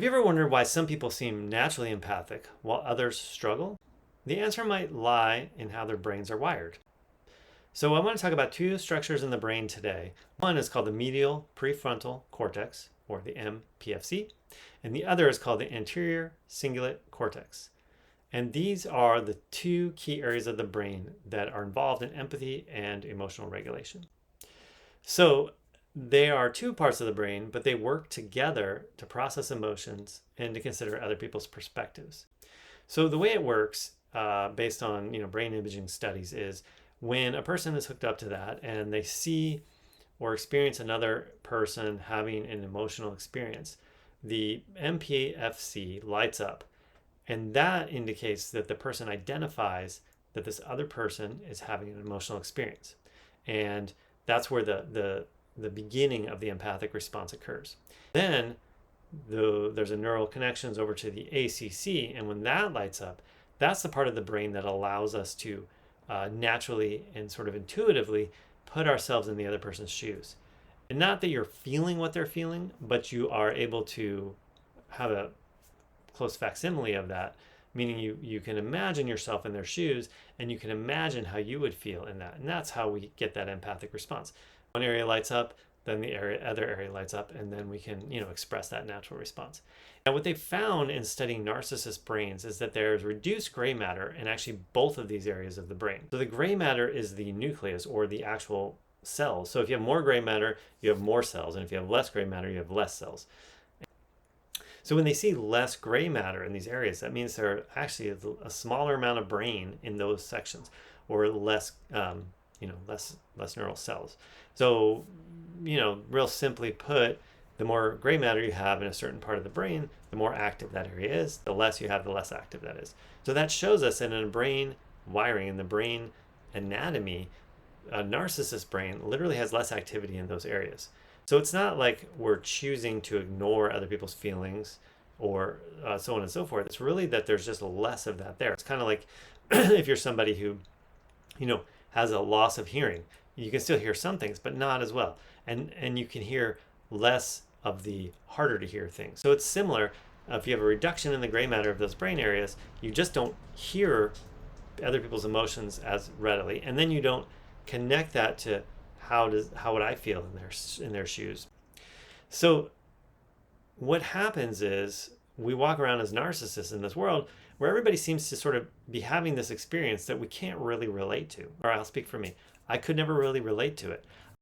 you ever wondered why some people seem naturally empathic while others struggle? The answer might lie in how their brains are wired. So I want to talk about two structures in the brain today. One is called the medial prefrontal cortex, or the mPFC, and the other is called the anterior cingulate cortex. And these are the two key areas of the brain that are involved in empathy and emotional regulation. So they are two parts of the brain, but they work together to process emotions and to consider other people's perspectives. So the way it works, based on brain imaging studies, is when a person is hooked up to that and they see or experience another person having an emotional experience, the mPFC lights up, and that indicates that the person identifies that this other person is having an emotional experience, and that's where the beginning of the empathic response occurs. Then there's a neural connections over to the ACC, and when that lights up, that's the part of the brain that allows us to naturally and sort of intuitively put ourselves in the other person's shoes. And not that you're feeling what they're feeling, but you are able to have a close facsimile of that, meaning you can imagine yourself in their shoes and you can imagine how you would feel in that. And that's how we get that empathic response. One area lights up, then the other area lights up, and then we can express that natural response. Now, what they found in studying narcissist brains is that there's reduced gray matter in actually both of these areas of the brain. So the gray matter is the nucleus, or the actual cells. So if you have more gray matter, you have more cells, and if you have less gray matter, you have less cells. So when they see less gray matter in these areas, that means there actually is a smaller amount of brain in those sections, or less neural cells. So, real simply put, the more gray matter you have in a certain part of the brain, the more active that area is. The less you have, the less active that is. So that shows us that in a brain wiring, in the brain anatomy, a narcissist brain literally has less activity in those areas. So it's not like we're choosing to ignore other people's feelings or so on and so forth. It's really that there's just less of that there. It's kind of like if you're somebody who, has a loss of hearing. You can still hear some things, but not as well. And you can hear less of the harder to hear things. So it's similar. If you have a reduction in the gray matter of those brain areas, you just don't hear other people's emotions as readily. And then you don't connect that to how would I feel in their shoes. So what happens is we walk around as narcissists in this world where everybody seems to sort of be having this experience that we can't really relate to. Or I'll speak for me. I could never really relate to it.